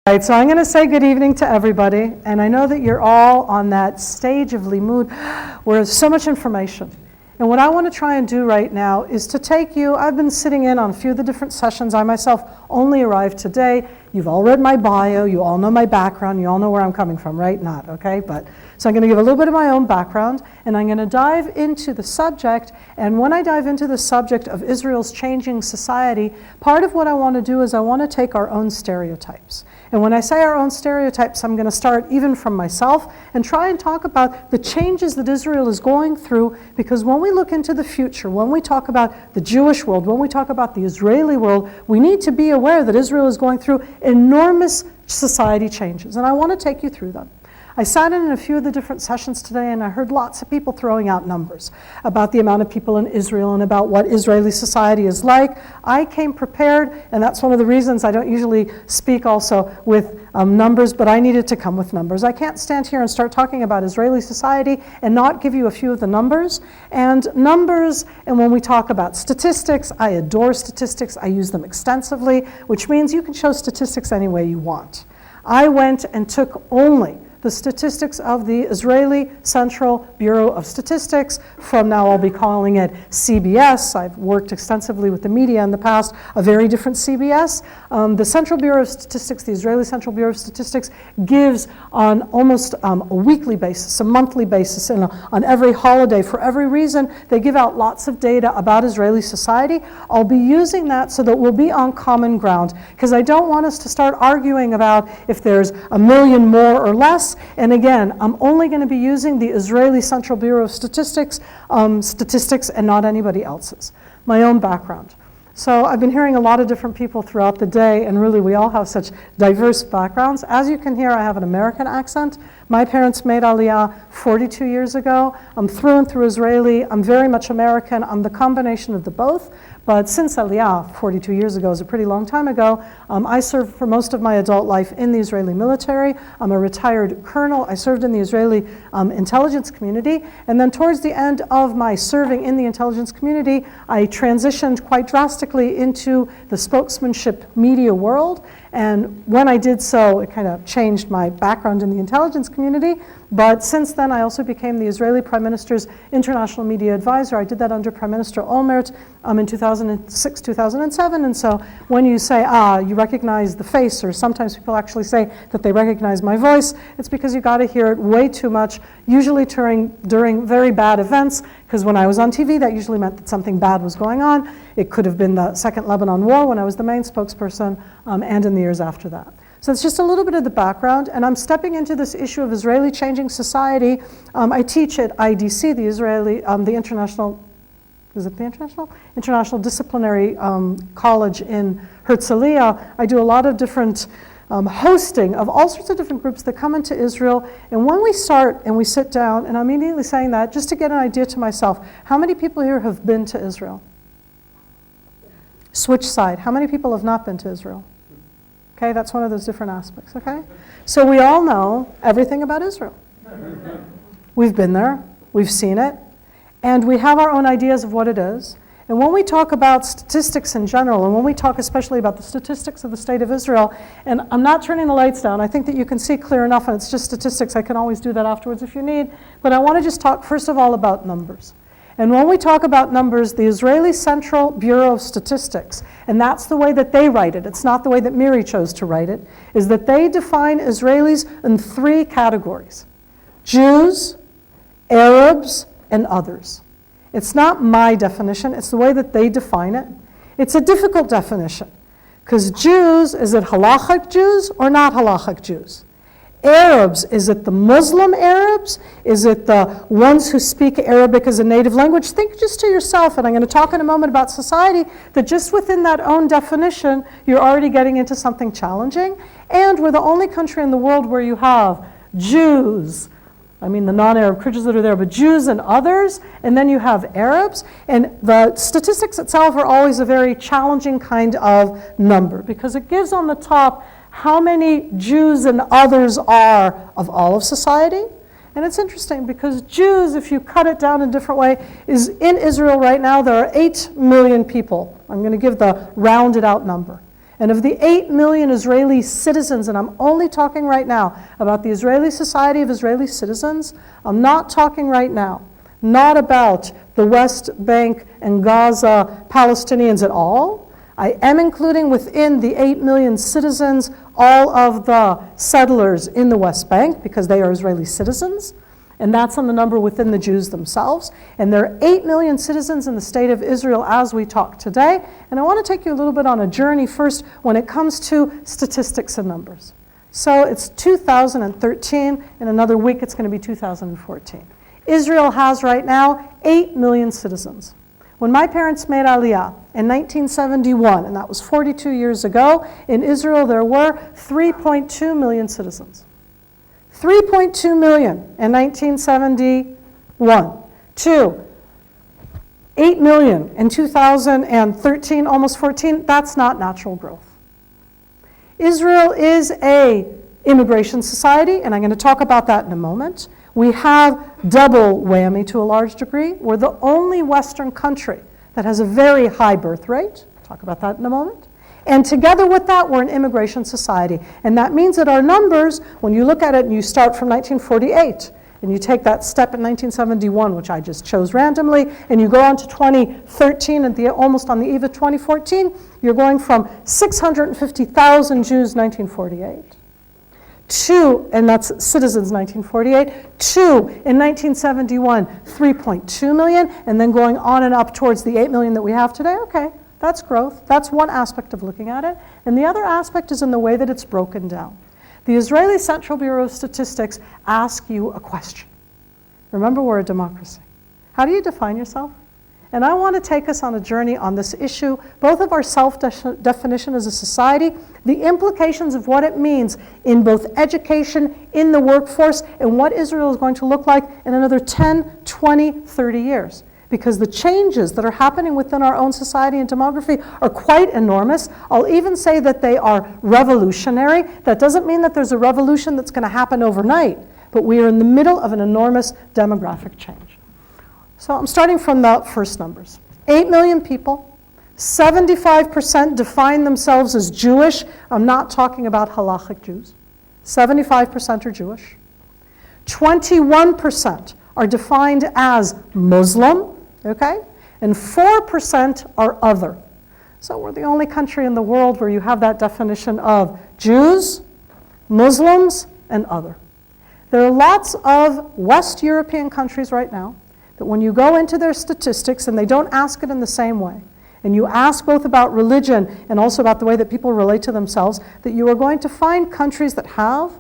All right, so I'm going to say good evening to everybody, and I know that you're all on that stage of Limmud where there's so much information. And what I want to try and do right now is to take you, I've been sitting in on a few of the different sessions. I myself only arrived today. You've all read my bio, you all know my background, you all know where I'm coming from, right? Not, okay? So I'm going to give a little bit of my own background, and I'm going to dive into the subject. And when I dive into the subject of Israel's changing society, part of what I want to do is I want to take our own stereotypes. And when I say our own stereotypes, I'm going to start even from myself and try and talk about the changes that Israel is going through, because when we look into the future, when we talk about the Jewish world, when we talk about the Israeli world, we need to be aware that Israel is going through enormous society changes. And I want to take you through them. I sat in a few of the different sessions today, and I heard lots of people throwing out numbers about the amount of people in Israel and about what Israeli society is like. I came prepared, and that's one of the reasons I don't usually speak also with numbers, but I needed to come with numbers. I can't stand here and start talking about Israeli society and not give you a few of the numbers. And numbers, and when we talk about statistics, I adore statistics. I use them extensively, which means you can show statistics any way you want. I went and took only the statistics of the Israeli Central Bureau of Statistics. From now I'll be calling it CBS. I've worked extensively with the media in the past, a very different CBS. The Central Bureau of Statistics, the Israeli Central Bureau of Statistics, gives on almost a weekly basis, a monthly basis, and on every holiday, for every reason, they give out lots of data about Israeli society. I'll be using that so that we'll be on common ground, because I don't want us to start arguing about if there's a million more or less. And again, I'm only going to be using the Israeli Central Bureau of Statistics and not anybody else's. My own background. So I've been hearing a lot of different people throughout the day, and really we all have such diverse backgrounds. As you can hear, I have an American accent. My parents made Aliyah 42 years ago. I'm through and through Israeli. I'm very much American. I'm the combination of the both. But since Aliyah 42 years ago is a pretty long time ago, I served for most of my adult life in the Israeli military. I'm a retired colonel. I served in the Israeli intelligence community. And then towards the end of my serving in the intelligence community, I transitioned quite drastically into the spokesmanship media world. And when I did so, it kind of changed my background in the intelligence community. But since then, I also became the Israeli Prime Minister's international media advisor. I did that under Prime Minister Olmert in 2006, 2007. And so when you say, you recognize the face, or sometimes people actually say that they recognize my voice, it's because you got to hear it way too much, usually during very bad events, because when I was on TV, that usually meant that something bad was going on. It could have been the Second Lebanon War when I was the main spokesperson, and in the years after that. So it's just a little bit of the background, and I'm stepping into this issue of Israeli changing society. I teach at IDC, the Israeli, the International, is it the International? International Disciplinary College in Herzliya. I do a lot of different hosting of all sorts of different groups that come into Israel. And when we start and we sit down, and I'm immediately saying that just to get an idea to myself, how many people here have been to Israel? Switch side. How many people have not been to Israel? Okay, that's one of those different aspects, okay? So we all know everything about Israel. We've been there, we've seen it, and we have our own ideas of what it is. And when we talk about statistics in general, and when we talk especially about the statistics of the state of Israel, and I'm not turning the lights down, I think that you can see clear enough, and it's just statistics. I can always do that afterwards if you need. But I want to just talk first of all about numbers. And when we talk about numbers, the Israeli Central Bureau of Statistics, and that's the way that they write it, it's not the way that Miri chose to write it, is that they define Israelis in three categories: Jews, Arabs, and others. It's not my definition, it's the way that they define it. It's a difficult definition, because Jews, is it halachic Jews or not halachic Jews? Arabs, is it the Muslim Arabs? Is it the ones who speak Arabic as a native language? Think just to yourself, and I'm going to talk in a moment about society, that just within that own definition, you're already getting into something challenging. And we're the only country in the world where you have Jews, I mean the non-Arab Christians that are there, but Jews and others, and then you have Arabs. And the statistics itself are always a very challenging kind of number, because it gives on the top how many Jews and others are of all of society. And it's interesting because Jews, if you cut it down in a different way, is in Israel right now there are 8 million people. I'm going to give the rounded out number. And of the 8 million Israeli citizens, and I'm only talking right now about the Israeli Society of Israeli Citizens, I'm not talking right now, not about the West Bank and Gaza Palestinians at all. I am including within the 8 million citizens all of the settlers in the West Bank because they are Israeli citizens. And that's on the number within the Jews themselves. And there are 8 million citizens in the state of Israel as we talk today. And I want to take you a little bit on a journey first when it comes to statistics and numbers. So it's 2013. In another week, it's going to be 2014. Israel has right now 8 million citizens. When my parents made Aliyah in 1971, and that was 42 years ago, in Israel there were 3.2 million citizens. 3.2 million in 1971. 8 million in 2013, almost 14. That's not natural growth. Israel is an immigration society, and I'm going to talk about that in a moment. We have double whammy to a large degree. We're the only Western country that has a very high birth rate. I'll talk about that in a moment. And together with that, we're an immigration society. And that means that our numbers, when you look at it and you start from 1948, and you take that step in 1971, which I just chose randomly, and you go on to 2013, and almost on the eve of 2014, you're going from 650,000 Jews 1948, and that's citizens 1948, in 1971, 3.2 million, and then going on and up towards the 8 million that we have today. Okay. That's growth. That's one aspect of looking at it. And the other aspect is in the way that it's broken down. The Israeli Central Bureau of Statistics asks you a question. Remember, we're a democracy. How do you define yourself? And I want to take us on a journey on this issue, both of our self-definition as a society, the implications of what it means in both education, in the workforce, and what Israel is going to look like in another 10, 20, 30 years. Because the changes that are happening within our own society and demography are quite enormous. I'll even say that they are revolutionary. That doesn't mean that there's a revolution that's going to happen overnight, but we are in the middle of an enormous demographic change. So I'm starting from the first numbers. 8 million people, 75% define themselves as Jewish. I'm not talking about halachic Jews. 75% are Jewish. 21% are defined as Muslim. Okay? And 4% are other. So we're the only country in the world where you have that definition of Jews, Muslims, and other. There are lots of West European countries right now that when you go into their statistics, and they don't ask it in the same way, and you ask both about religion and also about the way that people relate to themselves, that you are going to find countries that have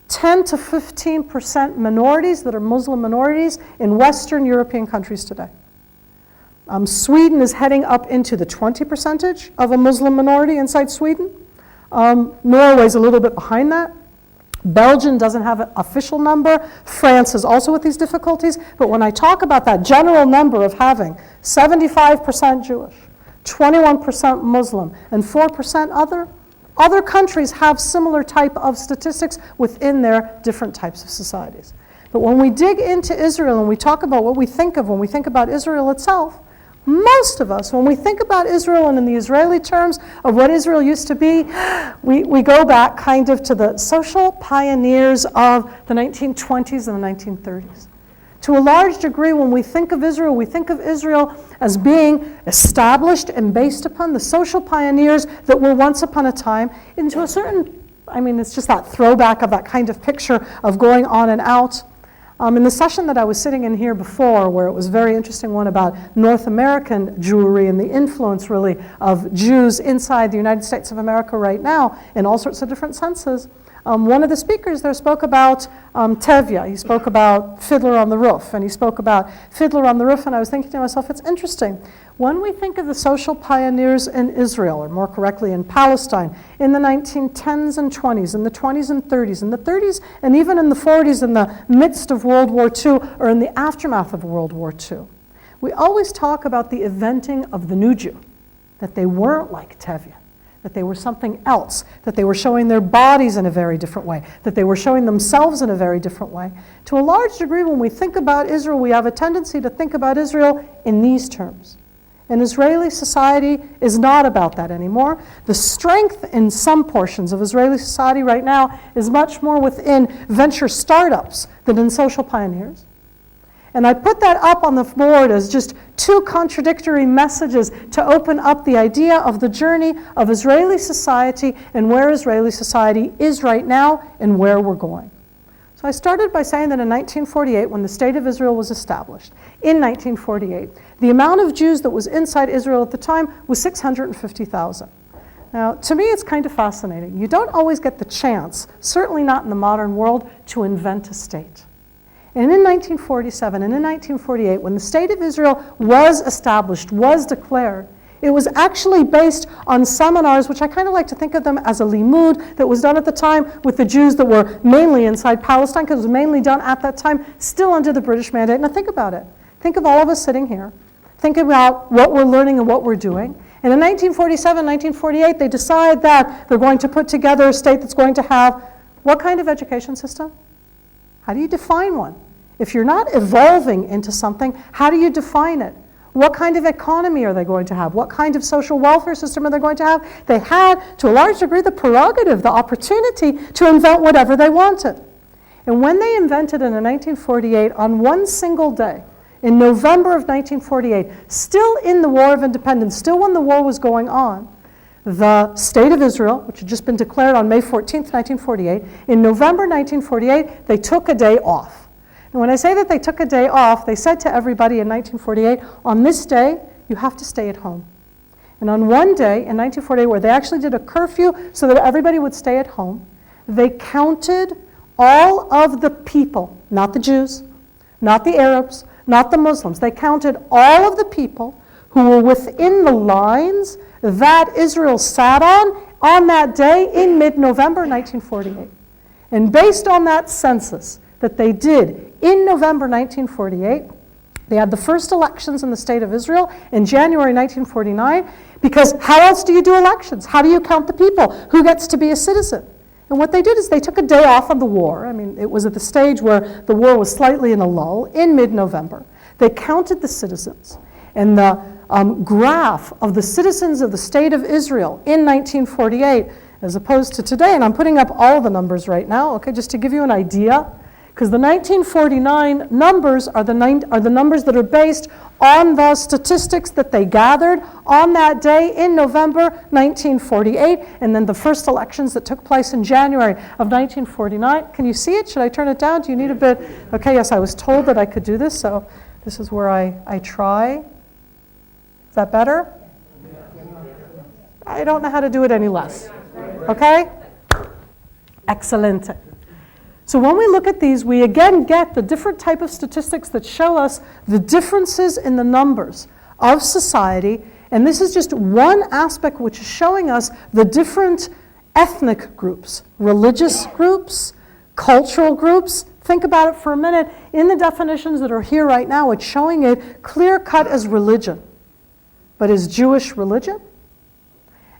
10 to 15% minorities that are Muslim minorities in Western European countries today. Sweden is heading up into the 20% of a Muslim minority inside Sweden. Norway's a little bit behind that. Belgium doesn't have an official number. France is also with these difficulties. But when I talk about that general number of having 75% Jewish, 21% Muslim, and 4% other countries have similar type of statistics within their different types of societies. But when we dig into Israel and we talk about what we think of when we think about Israel itself, most of us, when we think about Israel and in the Israeli terms of what Israel used to be, we go back kind of to the social pioneers of the 1920s and the 1930s. To a large degree, when we think of Israel as being established and based upon the social pioneers that were once upon a time into a certain, it's just that throwback of that kind of picture of going on and out. In the session that I was sitting in here before, where it was a very interesting one about North American Jewry and the influence really of Jews inside the United States of America right now in all sorts of different senses, one of the speakers there spoke about Tevye. He spoke about Fiddler on the Roof, and he spoke about Fiddler on the Roof, and I was thinking to myself, it's interesting. When we think of the social pioneers in Israel, or more correctly in Palestine, in the 1910s and 20s, in the 20s and 30s, in the 30s, and even in the 40s, in the midst of World War II, or in the aftermath of World War II, we always talk about the eventing of the new Jew, that they weren't like Tevye, that they were something else, that they were showing their bodies in a very different way, that they were showing themselves in a very different way. To a large degree, when we think about Israel, we have a tendency to think about Israel in these terms. And Israeli society is not about that anymore. The strength in some portions of Israeli society right now is much more within venture startups than in social pioneers. And I put that up on the board as just two contradictory messages to open up the idea of the journey of Israeli society and where Israeli society is right now and where we're going. So I started by saying that in 1948, when the State of Israel was established, in 1948, the amount of Jews that was inside Israel at the time was 650,000. Now, to me, it's kind of fascinating. You don't always get the chance, certainly not in the modern world, to invent a state. And in 1947 and in 1948, when the State of Israel was established, was declared, it was actually based on seminars, which I kind of like to think of them as a Limmud that was done at the time with the Jews that were mainly inside Palestine, because it was mainly done at that time, still under the British mandate. Now think about it. Think of all of us sitting here. Think about what we're learning and what we're doing. And in 1947, 1948, they decide that they're going to put together a state that's going to have what kind of education system? How do you define one? If you're not evolving into something, how do you define it? What kind of economy are they going to have? What kind of social welfare system are they going to have? They had, to a large degree, the prerogative, the opportunity to invent whatever they wanted. And when they invented it in 1948, on one single day, in November of 1948, still in the War of Independence, still when the war was going on, the State of Israel, which had just been declared on May 14th, 1948, in November 1948, they took a day off. And when I say that they took a day off, they said to everybody in 1948, on this day, you have to stay at home. And on one day in 1948, where they actually did a curfew so that everybody would stay at home, they counted all of the people, not the Jews, not the Arabs, not the Muslims. They counted all of the people who were within the lines that Israel sat on that day in mid-November 1948. And based on that census that they did in November 1948, they had the first elections in the State of Israel in January 1949, because how else do you do elections? How do you count the people? Who gets to be a citizen? And what they did is they took a day off of the war. I mean, it was at the stage where the war was slightly in a lull in mid-November. They counted the citizens. And the graph of the citizens of the State of Israel in 1948 as opposed to today, and I'm putting up all the numbers right now, okay, just to give you an idea, because the 1949 numbers are the numbers that are based on the statistics that they gathered on that day in November 1948, and then the first elections that took place in January of 1949. Can you see it? Should I turn it down? Do you need a bit? Okay, yes, I was told that I could do this, so this is where I try. Is that better? I don't know how to do it any less. Okay? Excellent. So when we look at these, we again get the different type of statistics that show us the differences in the numbers of society. And this is just one aspect which is showing us the different ethnic groups, religious groups, cultural groups. Think about it for a minute. In the definitions that are here right now, it's showing it clear-cut as religion. But is Jewish religion?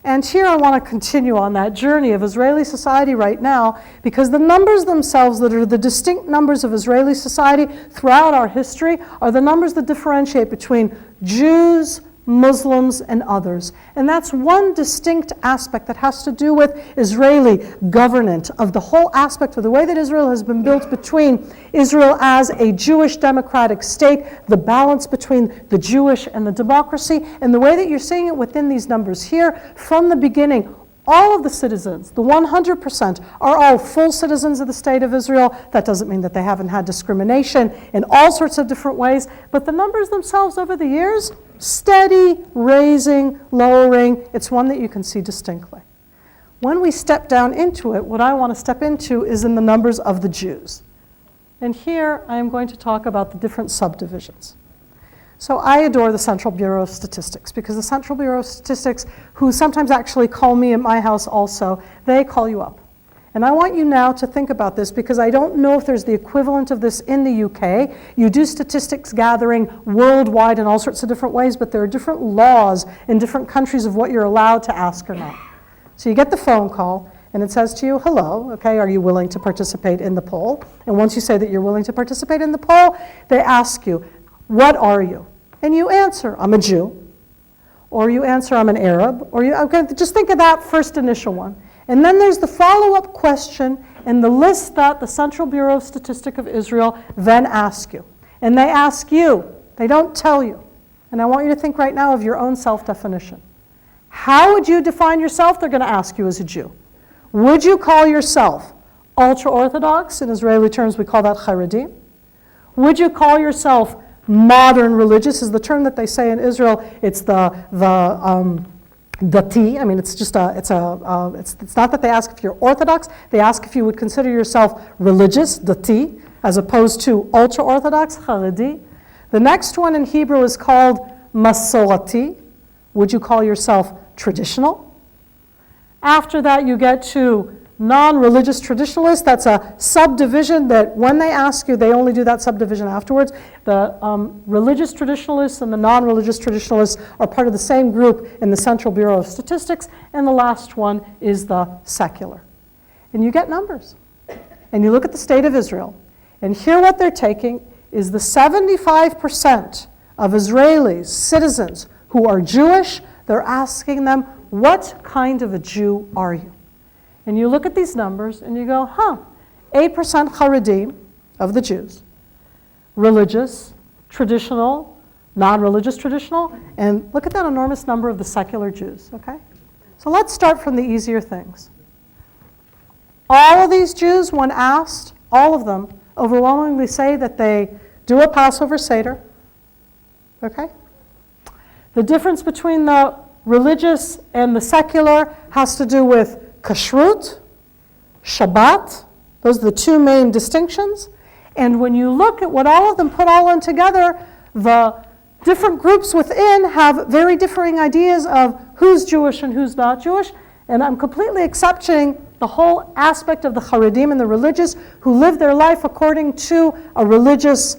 And here I want to continue on that journey of Israeli society right now, because the numbers themselves that are the distinct numbers of Israeli society throughout our history are the numbers that differentiate between Jews, Muslims, and others. And that's one distinct aspect that has to do with Israeli governance, of the whole aspect of the way that Israel has been built between Israel as a Jewish democratic state, the balance between the Jewish and the democracy, and the way that you're seeing it within these numbers here from the beginning. All of the citizens, the 100%, are all full citizens of the State of Israel. That doesn't mean that they haven't had discrimination in all sorts of different ways, but the numbers themselves over the years, steady, raising, lowering. It's one that you can see distinctly. When we step down into it, what I want to step into is in the numbers of the Jews. And here I am going to talk about the different subdivisions. So I adore the Central Bureau of Statistics, because the Central Bureau of Statistics, who sometimes actually call me at my house also, they call you up. And I want you now to think about this, because I don't know if there's the equivalent of this in the UK. You do statistics gathering worldwide in all sorts of different ways, but there are different laws in different countries of what you're allowed to ask or not. So you get the phone call, and it says to you, hello, okay, are you willing to participate in the poll? And once you say that you're willing to participate in the poll, they ask you, what are you? And you answer, I'm a Jew. or you answer, I'm an Arab, or okay, just think of that first initial one. And then there's the follow-up question and the list that the Central Bureau of Statistics of Israel then asks you. And they ask you, they don't tell you. And I want you to think right now of your own self-definition. How would you define yourself? They're going to ask you as a Jew. Would you call yourself ultra-Orthodox? In Israeli terms, we call that Haredi. Would you call yourself modern religious? Is the term that they say in Israel. It's dati. I mean, it's not that they ask if you're Orthodox. They ask if you would consider yourself religious, dati, as opposed to ultra-Orthodox, Haredi. The next one in Hebrew is called Masorati. Would you call yourself traditional? After that, you get to non-religious traditionalist. That's a subdivision that when they ask you, they only do that subdivision afterwards. The religious traditionalists and the non-religious traditionalists are part of the same group in the Central Bureau of Statistics. And the last one is the secular. And you get numbers. And you look at the state of Israel. And here what they're taking is the 75% of Israelis, citizens who are Jewish. They're asking them, what kind of a Jew are you? And you look at these numbers and you go, 8% Haredi of the Jews, religious, traditional, non-religious traditional, and look at that enormous number of the secular Jews, okay? So let's start from the easier things. All of these Jews, when asked, all of them overwhelmingly say that they do a Passover Seder, okay? The difference between the religious and the secular has to do with kashrut, Shabbat. Those are the two main distinctions. And when you look at what all of them put all in together, the different groups within have very differing ideas of who's Jewish and who's not Jewish. And I'm completely accepting the whole aspect of the Haredim and the religious who live their life according to a religious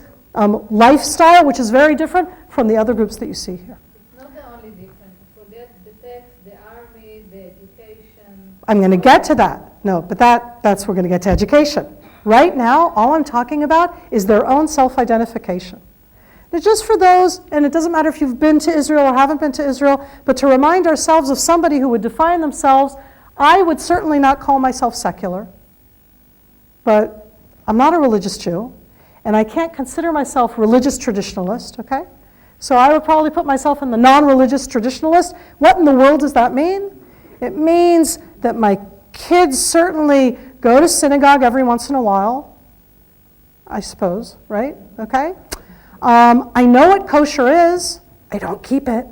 lifestyle, which is very different from the other groups that you see here. It's not the only difference. Forget the text, the army, the education. I'm going to get to that. No, but that's we're going to get to education. Right now, all I'm talking about is their own self-identification. Now, just for those, and it doesn't matter if you've been to Israel or haven't been to Israel, but to remind ourselves of somebody who would define themselves, I would certainly not call myself secular, but I'm not a religious Jew, and I can't consider myself religious traditionalist, okay? So I would probably put myself in the non-religious traditionalist. What in the world does that mean? It means that my kids certainly go to synagogue every once in a while, I suppose, right? Okay? I know what kosher is. I don't keep it.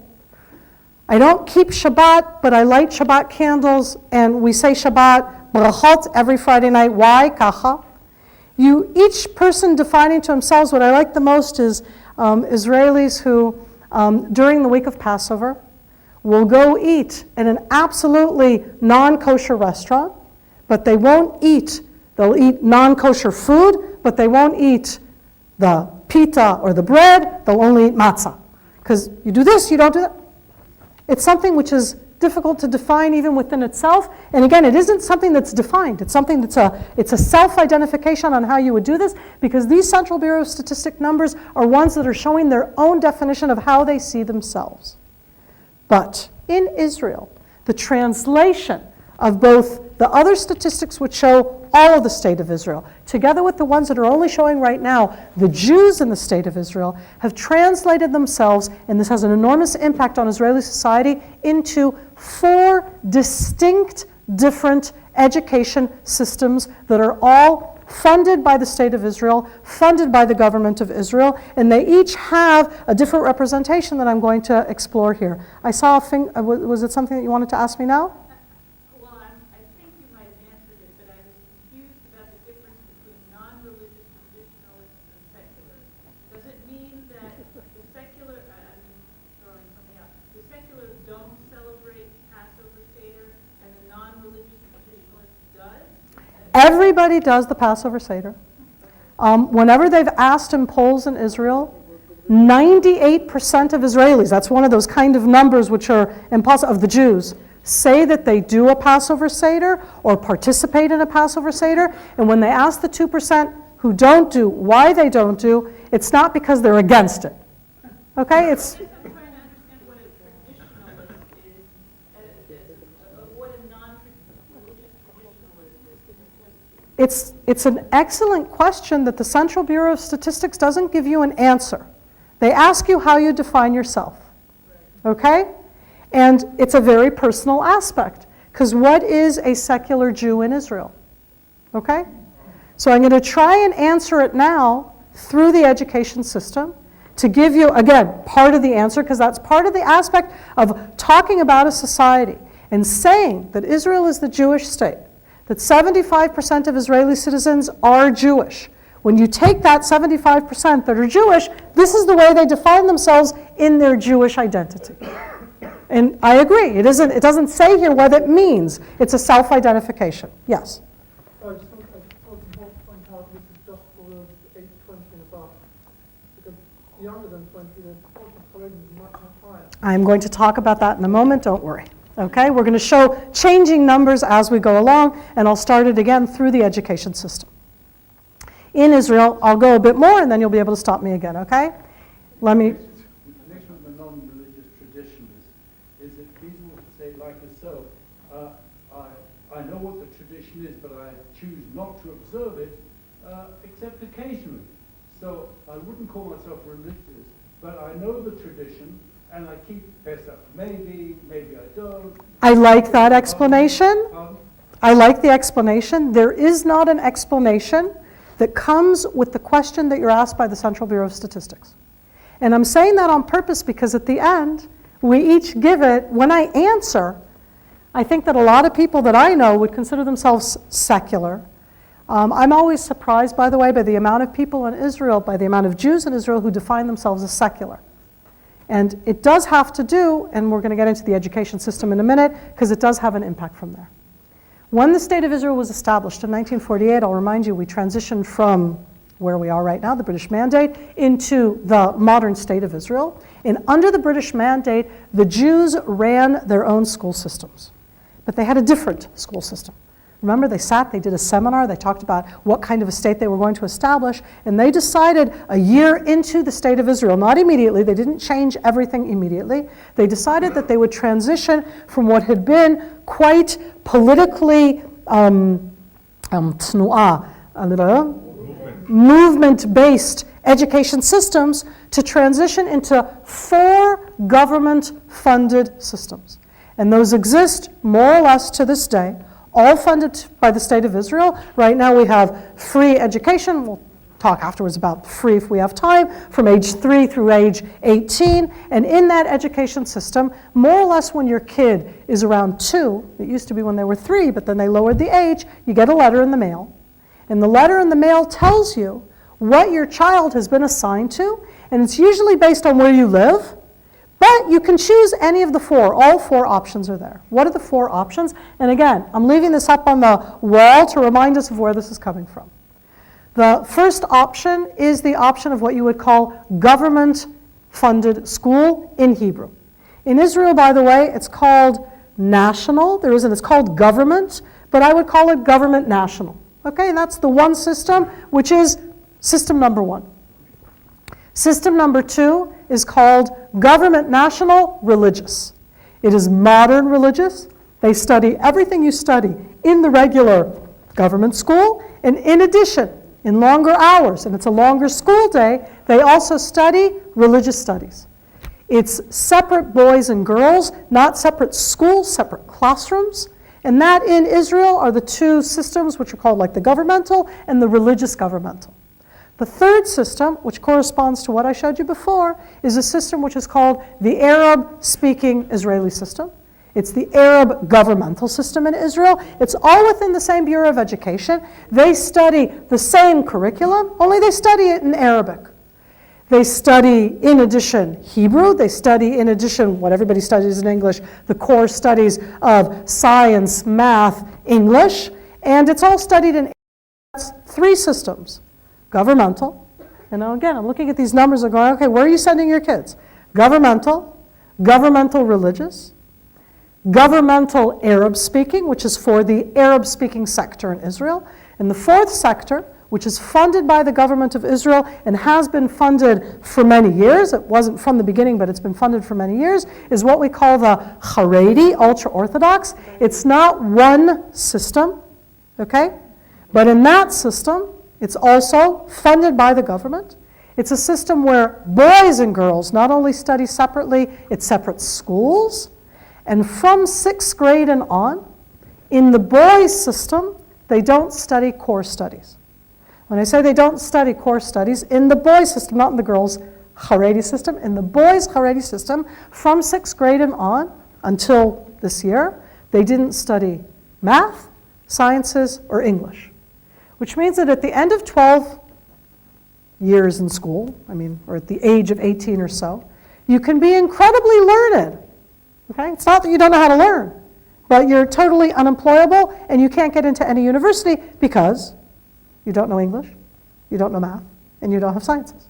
I don't keep Shabbat, but I light Shabbat candles, and we say Shabbat brachot every Friday night. Why? Kacha. Each person defining to themselves. What I like the most is Israelis who, during the week of Passover, will go eat in an absolutely non-kosher restaurant, but they won't eat. They'll eat non-kosher food, but they won't eat the pita or the bread. They'll only eat matzah. Because you do this, you don't do that. It's something which is difficult to define even within itself. And again, it isn't something that's defined. It's something it's a self-identification on how you would do this, because these Central Bureau of Statistics numbers are ones that are showing their own definition of how they see themselves. But in Israel, the translation of both the other statistics which show all of the state of Israel, together with the ones that are only showing right now the Jews in the state of Israel, have translated themselves, and this has an enormous impact on Israeli society, into 4 distinct different education systems that are all funded by the state of Israel, funded by the government of Israel, and they each have a different representation that I'm going to explore here. I saw a thing, was it something that you wanted to ask me now? Everybody does the Passover Seder. Whenever they've asked in polls in Israel, 98% of Israelis, that's one of those kind of numbers which are impossible, of the Jews, say that they do a Passover Seder or participate in a Passover Seder. And when they ask the 2% who don't do why they don't do, it's not because they're against it. Okay? It's It's an excellent question that the Central Bureau of Statistics doesn't give you an answer. They ask you how you define yourself, okay? And it's a very personal aspect, because what is a secular Jew in Israel, okay? So I'm going to try and answer it now through the education system to give you, again, part of the answer, because that's part of the aspect of talking about a society and saying that Israel is the Jewish state, that 75% of Israeli citizens are Jewish. When you take that 75% that are Jewish, this is the way they define themselves in their Jewish identity. And I agree, it doesn't say here what it means. It's a self-identification. Yes? I just want to point out this is just for those 8, 20 and above. Because younger than 20, the proportion is much higher. I'm going to talk about that in a moment, don't worry. Okay, we're going to show changing numbers as we go along, and I'll start it again through the education system. In Israel, I'll go a bit more, and then you'll be able to stop me again, okay? Let me... In connection with the non-religious traditions, is it feasible to say like this, so, I know what the tradition is, but I choose not to observe it, except occasionally. So I wouldn't call myself religious, but I know the tradition, and I keep Pesach. Maybe I don't. I like that explanation. Pardon? I like the explanation. There is not an explanation that comes with the question that you're asked by the Central Bureau of Statistics. And I'm saying that on purpose because at the end, we each give it, when I answer, I think that a lot of people that I know would consider themselves secular. I'm always surprised, by the way, by the amount of people in Israel, by the amount of Jews in Israel who define themselves as secular. And it does have to do, and we're going to get into the education system in a minute, because it does have an impact from there. When the State of Israel was established in 1948, I'll remind you, we transitioned from where we are right now, the British Mandate, into the modern State of Israel. And under the British Mandate, the Jews ran their own school systems. But they had a different school system. Remember, they did a seminar, they talked about what kind of a state they were going to establish, and they decided a year into the State of Israel, not immediately, they didn't change everything immediately, they decided that they would transition from what had been quite politically movement-based education systems to transition into 4 government-funded systems. And those exist more or less to this day, all funded by the State of Israel. Right now we have free education. We'll talk afterwards about free if we have time, from age 3 through age 18. And in that education system, more or less when your kid is around 2, it used to be when they were 3, but then they lowered the age, you get a letter in the mail. And the letter in the mail tells you what your child has been assigned to, and it's usually based on where you live. But you can choose any of the 4. All 4 options are there. What are the 4 options? And again, I'm leaving this up on the wall to remind us of where this is coming from. The first option is the option of what you would call government-funded school in Hebrew. In Israel, by the way, it's called national. It's called government, but I would call it government national. Okay, and that's the one system, which is system number 1. System number 2 is called government national religious. It is modern religious. They study everything you study in the regular government school, and in addition, in longer hours, and it's a longer school day, they also study religious studies. It's separate boys and girls, not separate schools, separate classrooms, and that in Israel are the 2 systems which are called like the governmental and the religious governmental. The third system, which corresponds to what I showed you before, is a system which is called the Arab-speaking Israeli system. It's the Arab governmental system in Israel. It's all within the same Bureau of Education. They study the same curriculum, only they study it in Arabic. They study, in addition, Hebrew. They study, in addition, what everybody studies in English, the core studies of science, math, English, and it's all studied in Arabic. That's 3 systems. Governmental, and now again, I'm looking at these numbers and going, okay, where are you sending your kids? Governmental, governmental religious, governmental Arab speaking, which is for the Arab speaking sector in Israel, and the 4th sector, which is funded by the government of Israel and has been funded for many years, it wasn't from the beginning, but it's been funded for many years, is what we call the Haredi, ultra-Orthodox. It's not one system, okay? But in that system, it's also funded by the government. It's a system where boys and girls not only study separately, it's separate schools. And from 6th grade and on, in the boys' system, they don't study core studies. When I say they don't study core studies, in the boys' system, not in the girls' Haredi system, in the boys' Haredi system, from 6th grade and on, until this year, they didn't study math, sciences, or English. Which means that at the end of 12 years in school, or at the age of 18 or so, you can be incredibly learned. Okay? It's not that you don't know how to learn, but you're totally unemployable and you can't get into any university because you don't know English, you don't know math, and you don't have sciences.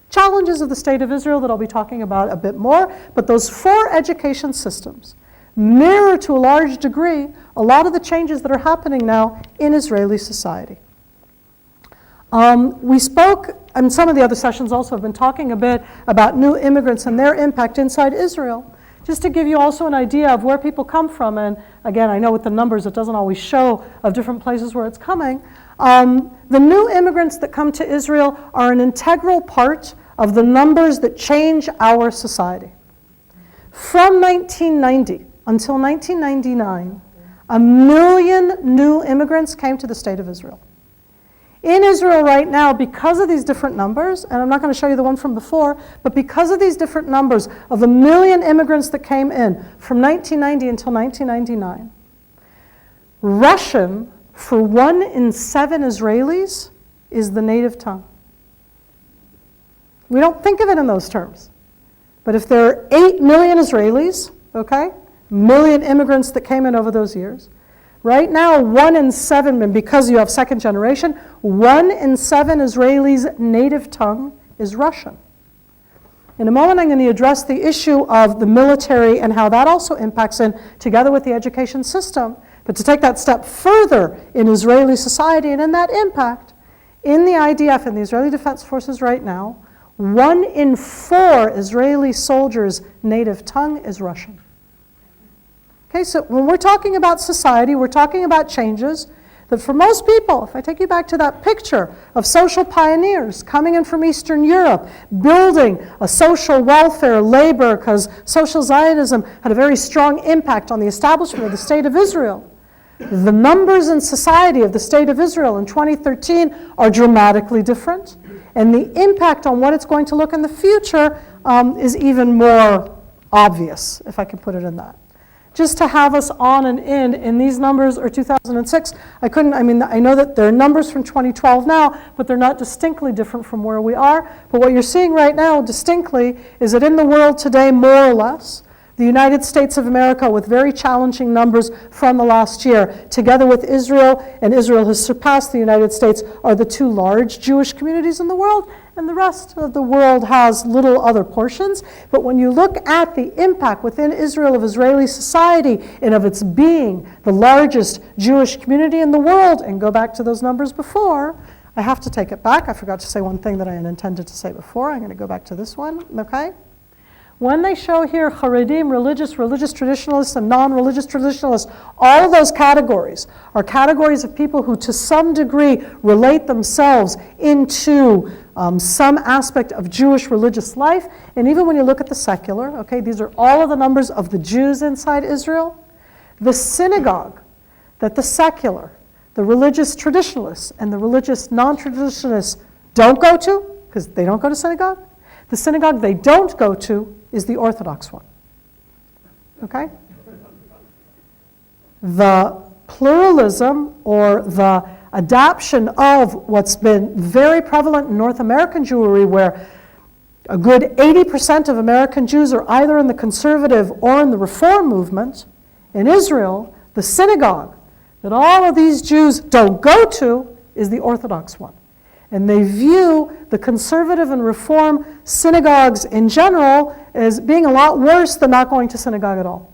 Challenges of the State of Israel that I'll be talking about a bit more, but those 4 education systems mirror to a large degree a lot of the changes that are happening now in Israeli society. We spoke, and some of the other sessions also have been talking a bit about new immigrants and their impact inside Israel. Just to give you also an idea of where people come from, and again, I know with the numbers it doesn't always show of different places where it's coming. The new immigrants that come to Israel are an integral part of the numbers that change our society. From 1990 until 1999, 1 million new immigrants came to the State of Israel. In Israel right now, because of these different numbers, and I'm not going to show you the one from before, but because of these different numbers of 1 million immigrants that came in from 1990 until 1999, Russian for 1 in 7 Israelis is the native tongue. We don't think of it in those terms. But if there are 8 million Israelis, okay, million immigrants that came in over those years, right now 1 in 7, and because you have second generation, 1 in 7 Israelis' native tongue is Russian. In a moment I'm going to address the issue of the military and how that also impacts in together with the education system. But to take that step further in Israeli society and in that impact, in the IDF and the Israeli Defense Forces right now, 1 in 4 Israeli soldiers' native tongue is Russian. Okay, so when we're talking about society, we're talking about changes that for most people, if I take you back to that picture of social pioneers coming in from Eastern Europe, building a social welfare, labor, because social Zionism had a very strong impact on the establishment of the State of Israel. The numbers in society of the State of Israel in 2013 are dramatically different. And the impact on what it's going to look in the future is even more obvious, if I can put it in that. Just to have us on and in these numbers are 2006. I know that there are numbers from 2012 now, but they're not distinctly different from where we are. But what you're seeing right now distinctly is that in the world today, more or less, the United States of America, with very challenging numbers from the last year, together with Israel, and Israel has surpassed the United States, are the 2 large Jewish communities in the world, and the rest of the world has little other portions. But when you look at the impact within Israel of Israeli society and of its being the largest Jewish community in the world, and go back to those numbers before, I have to take it back. I forgot to say one thing that I had intended to say before. I'm going to go back to this one, okay? When they show here Haredim, religious traditionalists, and non-religious traditionalists, all of those categories are categories of people who to some degree relate themselves into some aspect of Jewish religious life. And even when you look at the secular, okay, these are all of the numbers of the Jews inside Israel. The synagogue that the secular, the religious traditionalists, and the religious non-traditionalists don't go to, because they don't go to synagogue, the synagogue they don't go to is the Orthodox one. Okay? The pluralism or the adoption of what's been very prevalent in North American Jewry, where a good 80% of American Jews are either in the conservative or in the reform movement. In Israel, the synagogue that all of these Jews don't go to is the Orthodox one. And they view the conservative and reform synagogues in general as being a lot worse than not going to synagogue at all.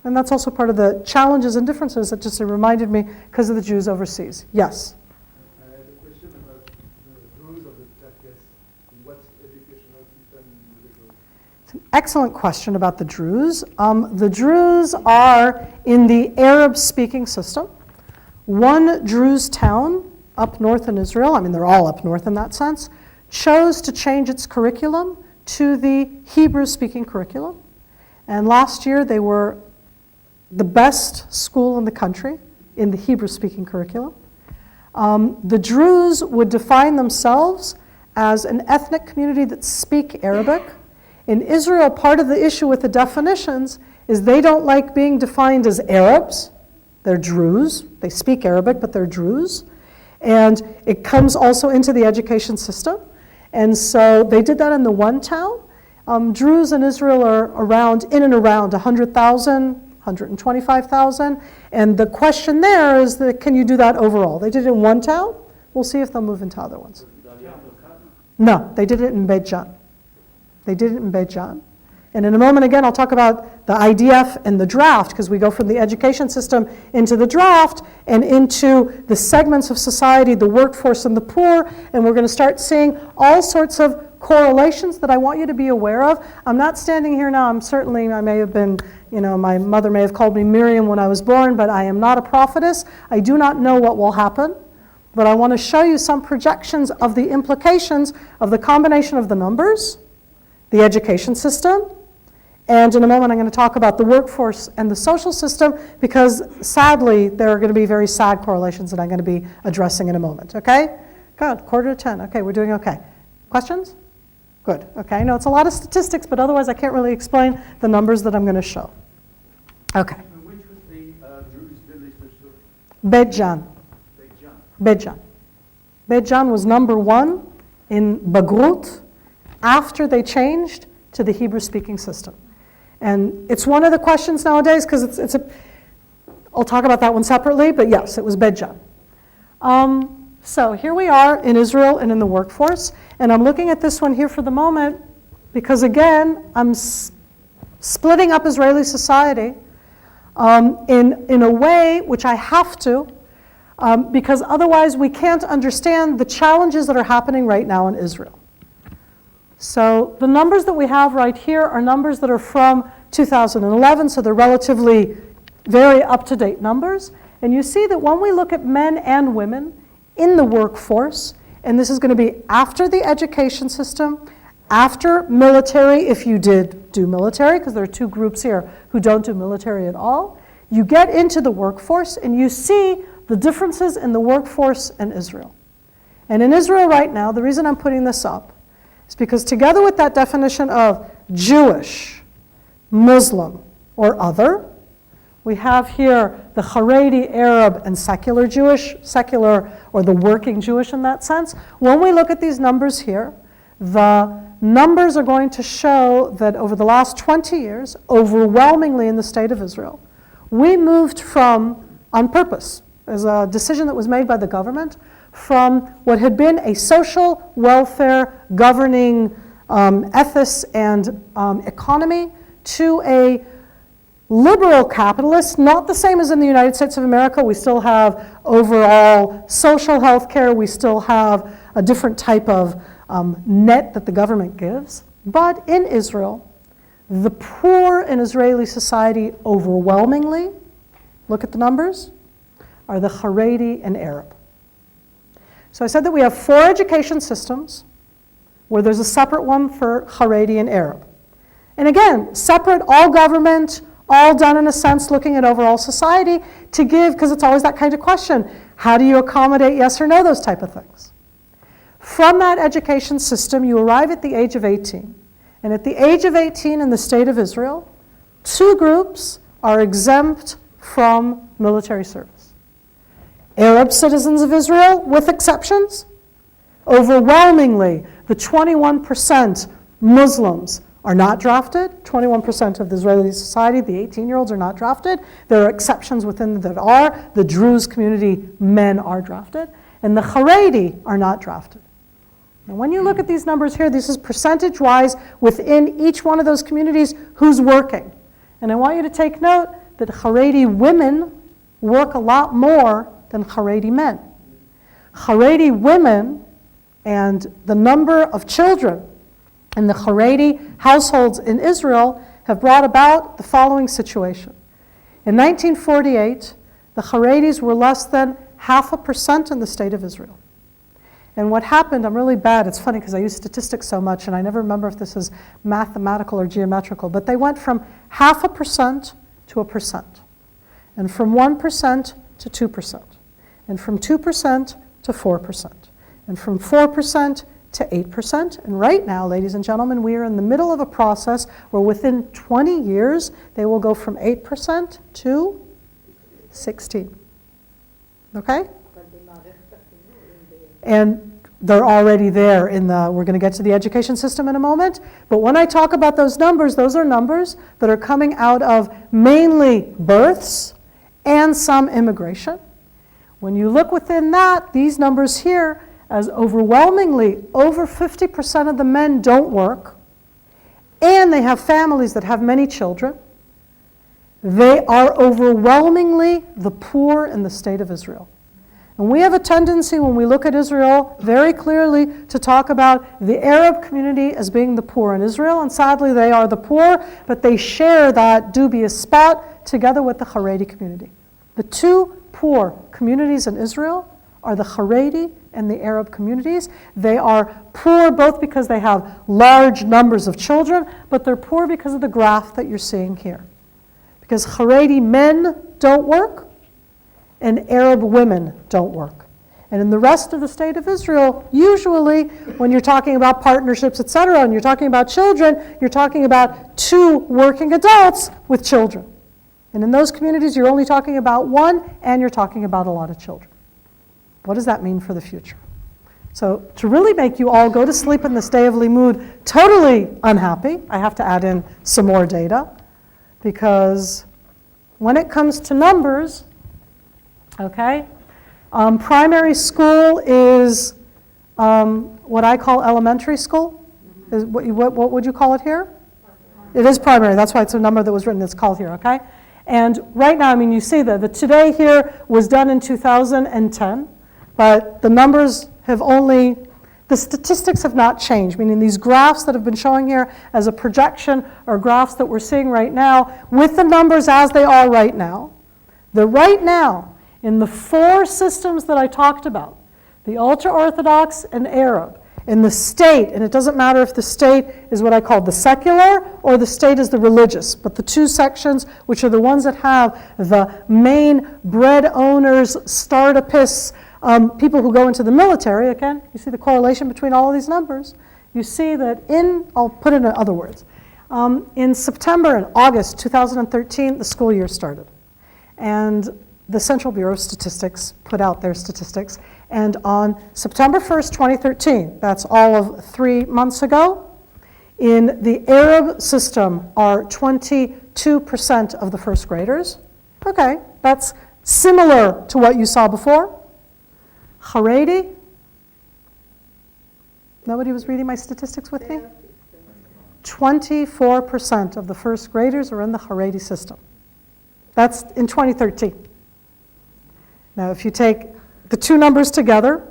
And that's also part of the challenges and differences that just reminded me because of the Jews overseas. Yes? I had a question about the rules of the Turkish. What educational system do they go? It's an excellent question about the Druze. The Druze are in the Arab-speaking system, one Druze town up north in Israel, I mean they're all up north in that sense, chose to change its curriculum to the Hebrew-speaking curriculum. And last year they were the best school in the country in the Hebrew-speaking curriculum. The Druze would define themselves as an ethnic community that speak Arabic. In Israel, part of the issue with the definitions is they don't like being defined as Arabs. They're Druze. They speak Arabic, but they're Druze. And it comes also into the education system. And so they did that in the one town. Druze in Israel are in and around 100,000, 125,000. And the question there is that can you do that overall? They did it in one town. We'll see if they'll move into other ones. No, they did it in Beit Jan. They did it in Beit Jan. And in a moment, again, I'll talk about the IDF and the draft, because we go from the education system into the draft and into the segments of society, the workforce and the poor, and we're going to start seeing all sorts of correlations that I want you to be aware of. I'm not standing here now, I may have been, my mother may have called me Miriam when I was born, but I am not a prophetess. I do not know what will happen, but I want to show you some projections of the implications of the combination of the numbers, the education system, and in a moment I'm going to talk about the workforce and the social system, because sadly there are going to be very sad correlations that I'm going to be addressing in a moment, okay? Good, 9:45, okay, we're doing okay. Questions? Good, okay, I know it's a lot of statistics, but otherwise I can't really explain the numbers that I'm going to show. Okay. And which was the Druze village that stood? Beit Jan. Beit Jan. Beit Jan. Beit Jan was number 1 in Bagrut after they changed to the Hebrew-speaking system. And it's one of the questions nowadays, because I'll talk about that one separately, but yes, it was Beit Jan. So here we are in Israel and in the workforce, and I'm looking at this one here for the moment because, again, I'm splitting up Israeli society in a way which I have to, because otherwise we can't understand the challenges that are happening right now in Israel. So the numbers that we have right here are numbers that are from 2011, so they're relatively very up-to-date numbers. And you see that when we look at men and women in the workforce, and this is going to be after the education system, after military, if you did do military, because there are 2 groups here who don't do military at all, you get into the workforce and you see the differences in the workforce in Israel. And in Israel right now, the reason I'm putting this up is because together with that definition of Jewish, Muslim, or other, we have here the Haredi, Arab, and secular Jewish, secular or the working Jewish in that sense. When we look at these numbers here, the numbers are going to show that over the last 20 years, overwhelmingly in the state of Israel, we moved from, on purpose, as a decision that was made by the government, from what had been a social welfare governing ethos and economy to a liberal capitalist, not the same as in the United States of America. We still have overall social health care. We still have a different type of net that the government gives. But in Israel, the poor in Israeli society overwhelmingly, look at the numbers, are the Haredi and Arab. So I said that we have 4 education systems where there's a separate one for Haredi and Arab. And again, separate, all government, all done in a sense looking at overall society to give, because it's always that kind of question, how do you accommodate yes or no, those type of things. From that education system, you arrive at the age of 18. And at the age of 18 in the state of Israel, 2 groups are exempt from military service. Arab citizens of Israel, with exceptions. Overwhelmingly, the 21% Muslims are not drafted. 21% of the Israeli society, the 18-year-olds, are not drafted. There are exceptions within that are. The Druze community, men are drafted. And the Haredi are not drafted. And when you look at these numbers here, this is percentage-wise within each one of those communities who's working. And I want you to take note that Haredi women work a lot more than Haredi men. Haredi women and the number of children in the Haredi households in Israel have brought about the following situation. In 1948, The Haredis were less than 0.5% in the state of Israel. And what happened, I'm really bad, it's funny because I use statistics so much and I never remember if this is mathematical or geometrical, but they went from 0.5% to 1%, and from 1% to 2%, and from 2% to 4%, and from 4% to 8%. And right now, ladies and gentlemen, we are in the middle of a process where within 20 years, they will go from 8% to 16. Okay? And they're already there in the, we're going to get to the education system in a moment, but when I talk about those numbers, those are numbers that are coming out of mainly births and some immigration. When you look within that, these numbers here, as overwhelmingly over 50% of the men don't work, and they have families that have many children, they are overwhelmingly the poor in the state of Israel. And we have a tendency when we look at Israel very clearly to talk about the Arab community as being the poor in Israel, and sadly they are the poor, but they share that dubious spot together with the Haredi community. The two poor communities in Israel are the Haredi and the Arab communities. They are poor both because they have large numbers of children, but they're poor because of the graph that you're seeing here. Because Haredi men don't work, and Arab women don't work. And in the rest of the state of Israel, usually when you're talking about partnerships, etc., and you're talking about children, you're talking about two working adults with children. And in those communities, you're only talking about one, and you're talking about a lot of children. What does that mean for the future? So to really make you all go to sleep in this day of Limmud totally unhappy, I have to add in some more data, because when it comes to numbers, okay, primary school is what I call elementary school. Is what would you call it here? It is primary. That's why it's a number that was written. It's called here, okay? And right now, I mean, you see that the today here was done in 2010, but the numbers have only, the statistics have not changed, meaning these graphs that have been showing here as a projection are graphs that we're seeing right now with the numbers as they are right now. The right now, in the four systems that I talked about, the ultra-Orthodox and Arab, in the state, and it doesn't matter if the state is what I call the secular or the state is the religious, but the two sections, which are the ones that have the main bread owners, startupists, people who go into the military, again, you see the correlation between all of these numbers. You see that I'll put it in other words, in September and August 2013, the school year started. And the Central Bureau of Statistics put out their statistics. And on September 1st, 2013, that's all of 3 months ago, in the Arab system are 22% of the first graders. Okay, that's similar to what you saw before. Haredi, nobody was reading my statistics with me? 24% of the first graders are in the Haredi system. That's in 2013. Now, if you take the two numbers together,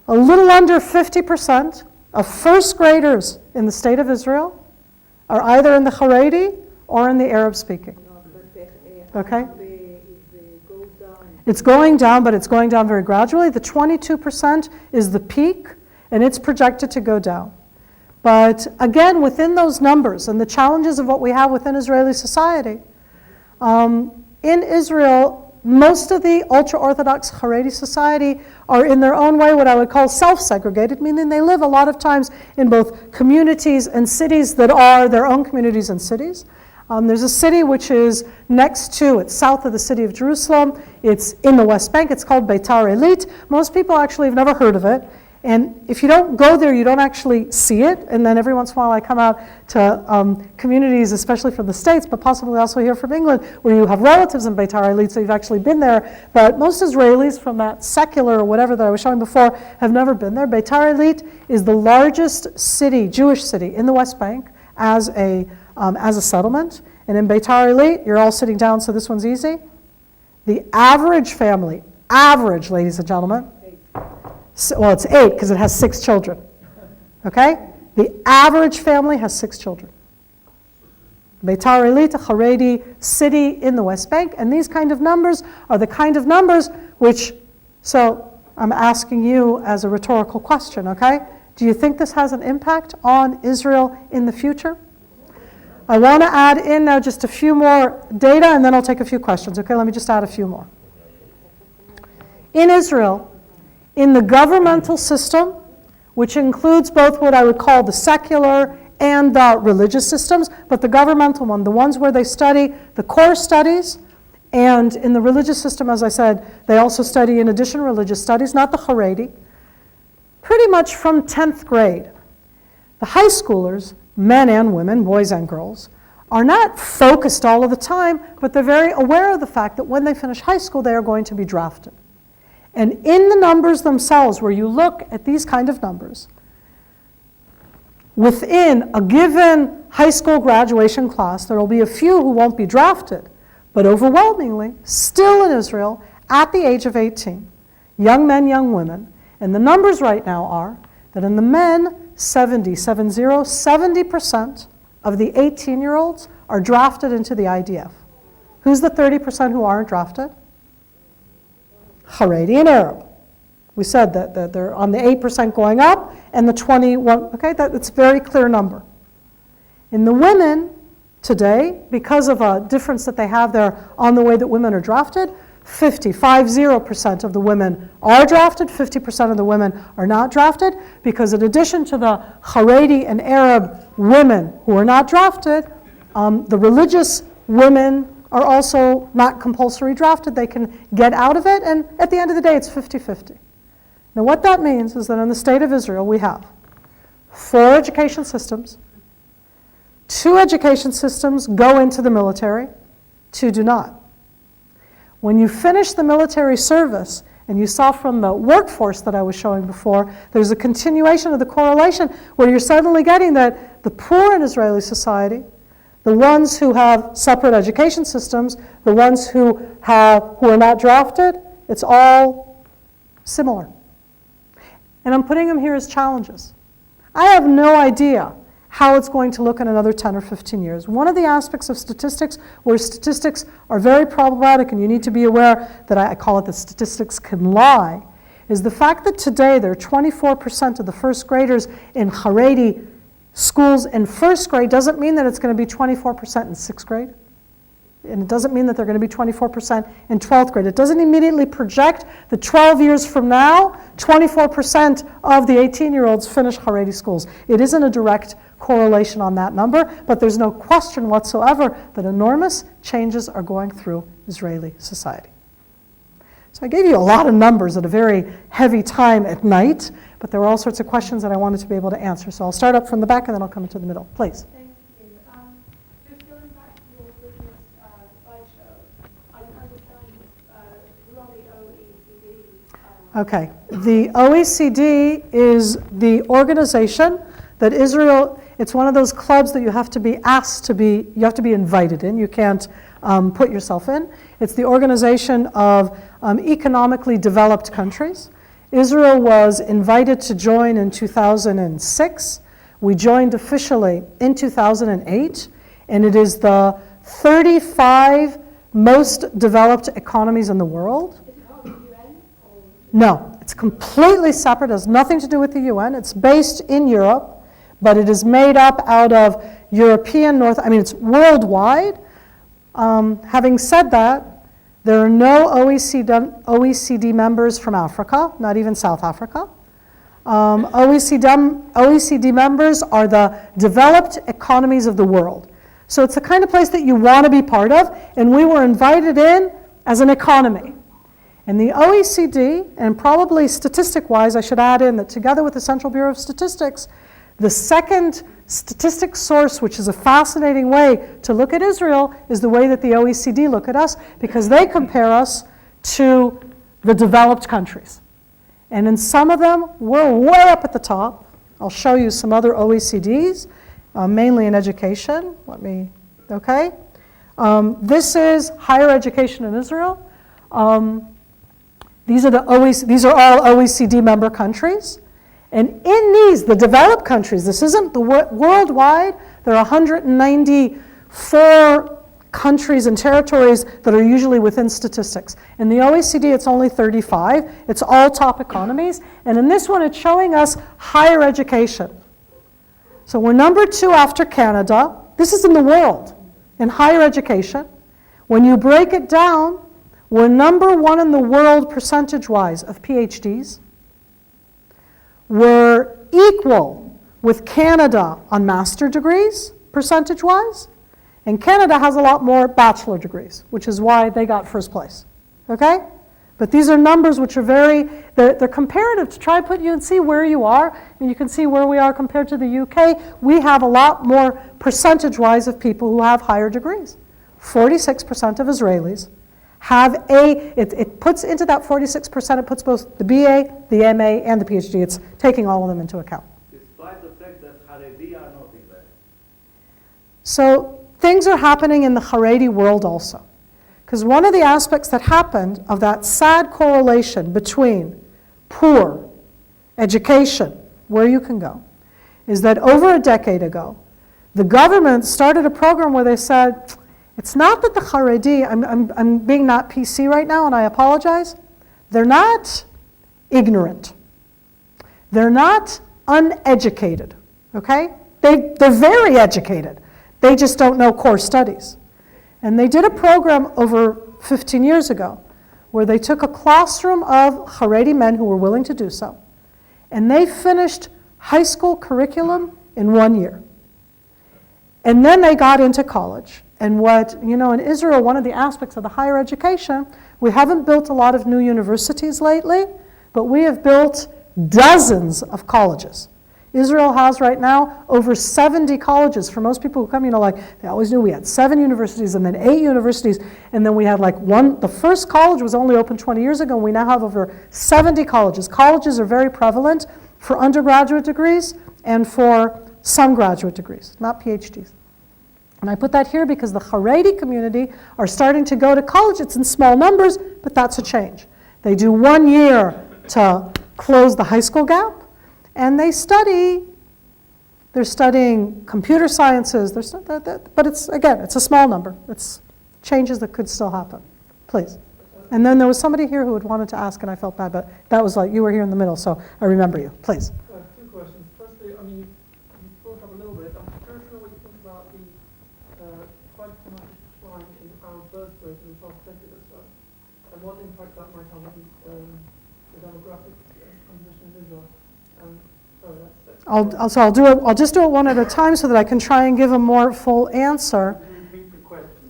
a little under 50% of first graders in the state of Israel are either in the Haredi or in the Arab speaking. Okay? It's going down, but it's going down very gradually. The 22% is the peak, and it's projected to go down. But again, within those numbers and the challenges of what we have within Israeli society, in Israel, most of the ultra-Orthodox Haredi society are in their own way what I would call self-segregated, meaning they live a lot of times in both communities and cities that are their own communities and cities. There's a city which is next to, it's south of the city of Jerusalem. It's in the West Bank. It's called Beitar Elit. Most people actually have never heard of it. And if you don't go there, you don't actually see it. And then every once in a while I come out to communities, especially from the States, but possibly also here from England, where you have relatives in Beitar Elit, so you've actually been there. But most Israelis from that secular or whatever that I was showing before have never been there. Beitar Elit is the largest city, Jewish city, in the West Bank as a settlement. And in Beitar Elit, you're all sitting down, so this one's easy. The average family, ladies and gentlemen, well, it's 8 because it has 6 children, okay? The average family has 6 children. Beitar Illit, a Haredi city in the West Bank, and these kind of numbers are the kind of numbers which, so I'm asking you as a rhetorical question, okay? Do you think this has an impact on Israel in the future? I want to add in now just a few more data, and then I'll take a few questions, okay? Let me just add a few more. In Israel, in the governmental system, which includes both what I would call the secular and the religious systems, but the governmental one, the ones where they study the core studies, and in the religious system, as I said, they also study in addition religious studies, not the Haredi, pretty much from 10th grade. The high schoolers, men and women, boys and girls, are not focused all of the time, but they're very aware of the fact that when they finish high school, they are going to be drafted. And in the numbers themselves, where you look at these kind of numbers, within a given high school graduation class, there will be a few who won't be drafted, but overwhelmingly, still in Israel, at the age of 18, young men, young women, and the numbers right now are that in the men, 70% of the 18-year-olds are drafted into the IDF. Who's the 30% who aren't drafted? Haredi and Arab. We said that they're on the 8% going up and the 21, okay, that's a very clear number. In the women today, because of a difference that they have there on the way that women are drafted, 50% of the women are drafted, 50% of the women are not drafted, because in addition to the Haredi and Arab women who are not drafted, the religious women are also not compulsory drafted. They can get out of it, and at the end of the day, it's 50-50. Now what that means is that in the state of Israel, we have 4 education systems. 2 education systems go into the military, 2 do not. When you finish the military service, and you saw from the workforce that I was showing before, there's a continuation of the correlation where you're suddenly getting that the poor in Israeli society, the ones who have separate education systems, the ones who are not drafted, it's all similar. And I'm putting them here as challenges. I have no idea how it's going to look in another 10 or 15 years. One of the aspects of statistics where statistics are very problematic, and you need to be aware that I call it that statistics can lie, is the fact that today there are 24% of the first graders in Haredi schools in first grade doesn't mean that it's going to be 24% in sixth grade. And it doesn't mean that they're going to be 24% in 12th grade. It doesn't immediately project that 12 years from now, 24% of the 18-year-olds finish Haredi schools. It isn't a direct correlation on that number, but there's no question whatsoever that enormous changes are going through Israeli society. So I gave you a lot of numbers at a very heavy time at night, but there were all sorts of questions that I wanted to be able to answer. So I'll start up from the back and then I'll come into the middle. Please. Thank you. Just going back to your previous slideshow, I understand we're on the OECD. Okay. The OECD is the organization that Israel, it's one of those clubs that you have to be asked to be, you have to be invited in. You can't put yourself in. It's the organization of economically developed countries. Israel was invited to join in 2006. We joined officially in 2008, and it is the 35 most developed economies in the world. Is it part of the UN? Or? No, it's completely separate. It has nothing to do with the UN. It's based in Europe, but it is made up out of European it's worldwide. Having said that, there are no OECD members from Africa, not even South Africa. OECD members are the developed economies of the world. So it's the kind of place that you want to be part of, and we were invited in as an economy. And the OECD, and probably statistic-wise, I should add in that together with the Central Bureau of Statistics, the second statistics source, which is a fascinating way to look at Israel, is the way that the OECD look at us, because they compare us to the developed countries. And in some of them, we're way up at the top. I'll show you some other OECDs, mainly in education. This is higher education in Israel. These are all OECD member countries. And in these, the developed countries, this isn't the worldwide, there are 194 4 countries and territories that are usually within statistics. In the OECD, it's only 35. It's all top economies. And in this one, it's showing us higher education. So we're number 2 after Canada. This is in the world, in higher education. When you break it down, we're number 1 in the world percentage-wise of PhDs. We're equal with Canada on master degrees, percentage-wise. And Canada has a lot more bachelor degrees, which is why they got first place, okay? But these are numbers which are they're comparative to try to put you and see where you are. And you can see where we are compared to the UK. We have a lot more percentage-wise of people who have higher degrees. 46% of Israelis have it puts into that 46%, it puts both the BA, the MA, and the PhD. It's taking all of them into account. Despite the fact that Haredi are not in there. So things are happening in the Haredi world also. Because one of the aspects that happened of that sad correlation between poor, education, where you can go, is that over a decade ago, the government started a program where they said, it's not that the Haredi, I'm being not PC right now and I apologize, they're not ignorant. They're not uneducated, okay? They're very educated. They just don't know core studies. And they did a program over 15 years ago where they took a classroom of Haredi men who were willing to do so, and they finished high school curriculum in 1 year. And then they got into college. And in Israel, one of the aspects of the higher education, we haven't built a lot of new universities lately, but we have built dozens of colleges. Israel has right now over 70 colleges. For most people who come, they always knew we had 7 universities and then 8 universities, and then we had the first college was only open 20 years ago, and we now have over 70 colleges. Colleges are very prevalent for undergraduate degrees and for some graduate degrees, not PhDs. And I put that here because the Haredi community are starting to go to college. It's in small numbers, but that's a change. They do 1 year to close the high school gap, and they're studying computer sciences, but it's a small number. It's changes that could still happen. Please. And then there was somebody here who had wanted to ask, and I felt bad, but that was you were here in the middle, so I remember you. Please. 2 questions. Firstly, you brought up a little bit. I'm curious to know what you think about the quite dramatic decline in Arab birth rate in the past decade or so, and what impact that might have on the demographic composition of Israel. I'll just do it one at a time so that I can try and give a more full answer.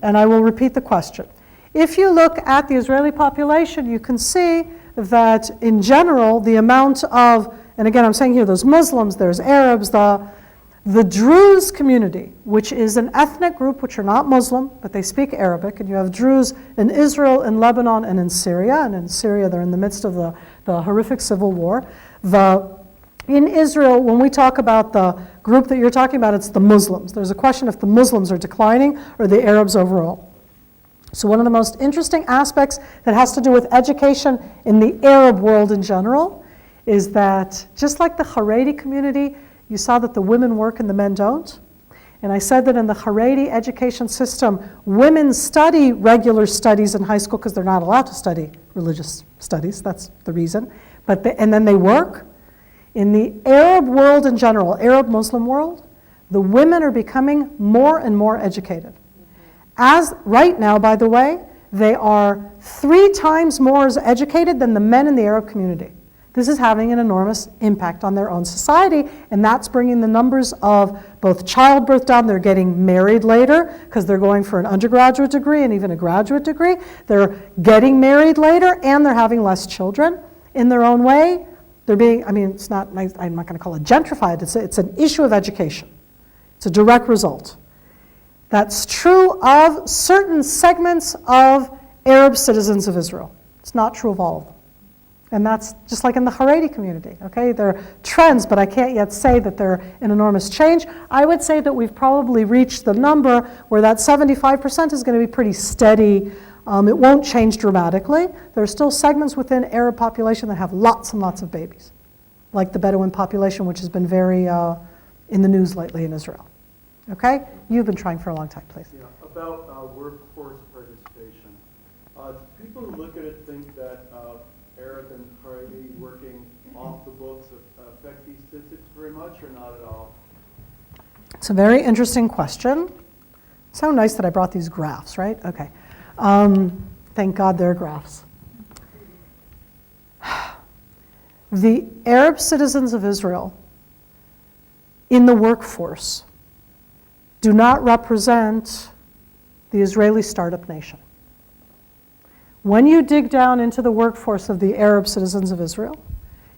And I will repeat the question. If you look at the Israeli population, you can see that in general, the amount of, and again I'm saying here, there's Muslims, there's Arabs, the Druze community, which is an ethnic group which are not Muslim, but they speak Arabic, and you have Druze in Israel, in Lebanon, and in Syria. And in Syria, they're in the midst of the horrific civil war. In Israel, when we talk about the group that you're talking about, it's the Muslims. There's a question if the Muslims are declining or the Arabs overall. So one of the most interesting aspects that has to do with education in the Arab world in general is that just like the Haredi community, you saw that the women work and the men don't. And I said that in the Haredi education system, women study regular studies in high school because they're not allowed to study religious studies. That's the reason. And then they work. In the Arab world in general, Arab Muslim world, the women are becoming more and more educated. As right now, by the way, they are 3 times more educated than the men in the Arab community. This is having an enormous impact on their own society, and that's bringing the numbers of both childbirth down. They're getting married later because they're going for an undergraduate degree and even a graduate degree. They're getting married later, and they're having less children in their own way. They're being, it's not, I'm not going to call it gentrified, it's an issue of education. It's a direct result. That's true of certain segments of Arab citizens of Israel. It's not true of all of them. And that's just like in the Haredi community, okay? There are trends, but I can't yet say that they're an enormous change. I would say that we've probably reached the number where that 75% is going to be pretty steady. It won't change dramatically. There are still segments within Arab population that have lots and lots of babies, like the Bedouin population, which has been very in the news lately in Israel. Okay? You've been trying for a long time, please. Yeah, about workforce participation. People who look at it think that Arab and Haredi working off the books affect these statistics very much or not at all? It's a very interesting question. So nice that I brought these graphs, right? Okay. Thank God they're graphs. The Arab citizens of Israel in the workforce do not represent the Israeli startup nation. When you dig down into the workforce of the Arab citizens of Israel,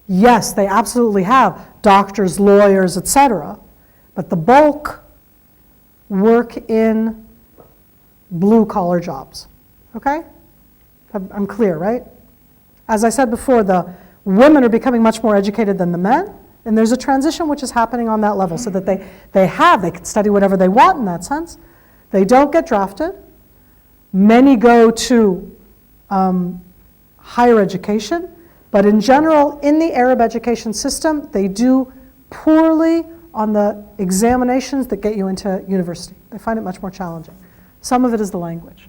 yes, they absolutely have doctors, lawyers, etc., but the bulk work in blue-collar jobs. Okay? I'm clear, right? As I said before, the women are becoming much more educated than the men, and there's a transition which is happening on that level so that they can study whatever they want in that sense. They don't get drafted. Many go to higher education, but in general, in the Arab education system, they do poorly on the examinations that get you into university. They find it much more challenging. Some of it is the language.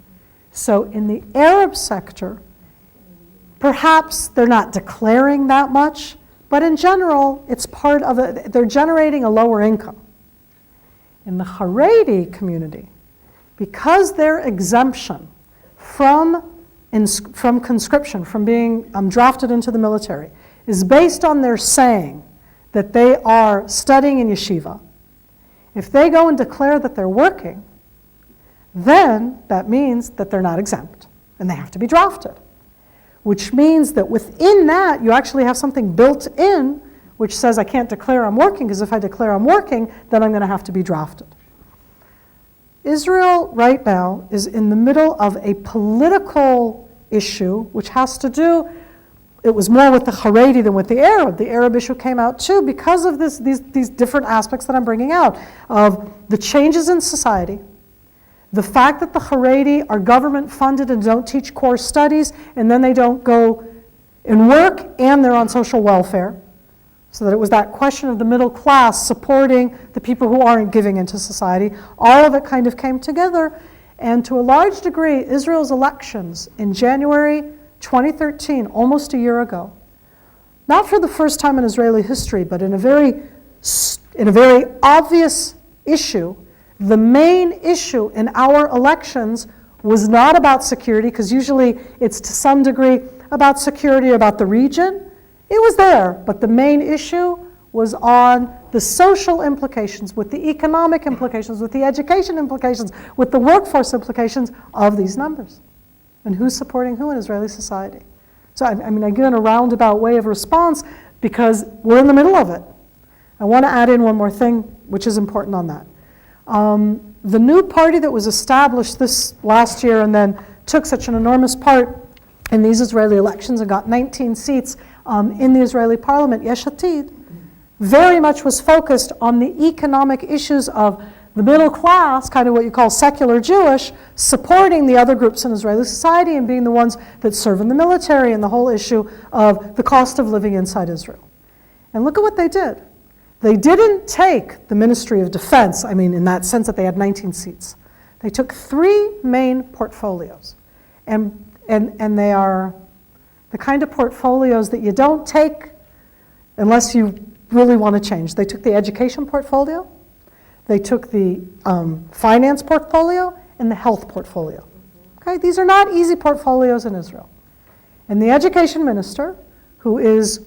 So in the Arab sector, perhaps they're not declaring that much, but in general, it's part of it. They're generating a lower income. In the Haredi community, because their exemption from conscription, from being drafted into the military, is based on their saying that they are studying in yeshiva, if they go and declare that they're working, then that means that they're not exempt, and they have to be drafted. Which means that within that, you actually have something built in which says I can't declare I'm working, because if I declare I'm working, then I'm going to have to be drafted. Israel right now is in the middle of a political issue which has to do, it was more with the Haredi than with the Arab. The Arab issue came out too because of these different aspects that I'm bringing out, of the changes in society, the fact that the Haredi are government funded and don't teach core studies, and then they don't go and work, and they're on social welfare. So that it was that question of the middle class supporting the people who aren't giving into society. All of it kind of came together, and to a large degree, Israel's elections in January 2013, almost a year ago, not for the first time in Israeli history, but in a very obvious issue. The main issue in our elections was not about security, because usually it's to some degree about security, about the region. It was there, but the main issue was on the social implications, with the economic implications, with the education implications, with the workforce implications of these numbers. And who's supporting who in Israeli society. So I mean, I give in a roundabout way of response because we're in the middle of it. I want to add in one more thing, which is important on that. The new party that was established this last year and then took such an enormous part in these Israeli elections and got 19 seats in the Israeli parliament, Yesh Atid, very much was focused on the economic issues of the middle class, kind of what you call secular Jewish, supporting the other groups in Israeli society and being the ones that serve in the military, and the whole issue of the cost of living inside Israel. And look at what they did. They didn't take the Ministry of Defense, I mean, in that sense that they had 19 seats. They took 3 main portfolios. And they are the kind of portfolios that you don't take unless you really want to change. They took the education portfolio, they took the finance portfolio, and the health portfolio. Okay, these are not easy portfolios in Israel. And the education minister, who is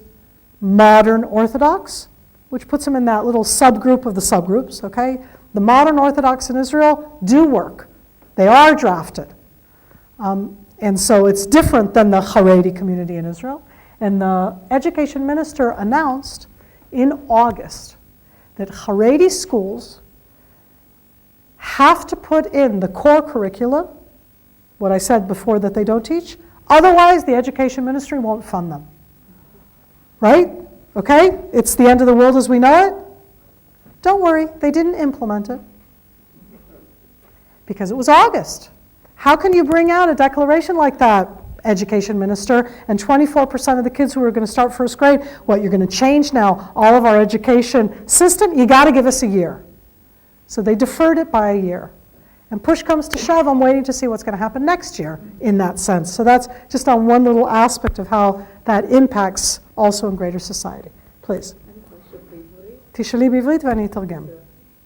modern Orthodox, which puts him in that little subgroup of the subgroups, okay? The modern Orthodox in Israel do work. They are drafted. And so it's different than the Haredi community in Israel. And the education minister announced in August that Haredi schools have to put in the core curriculum, what I said before that they don't teach, otherwise the education ministry won't fund them. Right? Okay? It's the end of the world as we know it. Don't worry, they didn't implement it. Because it was August. How can you bring out a declaration like that, education minister, and 24% of the kids who are going to start first grade, what, you're going to change now all of our education system? You got to give us a year. So they deferred it by a year. And push comes to shove, I'm waiting to see what's going to happen next year in that sense. So that's just on one little aspect of how that impacts also in greater society. Please. אני חושב בעברית. תשאלי בעברית ואני אתרגם.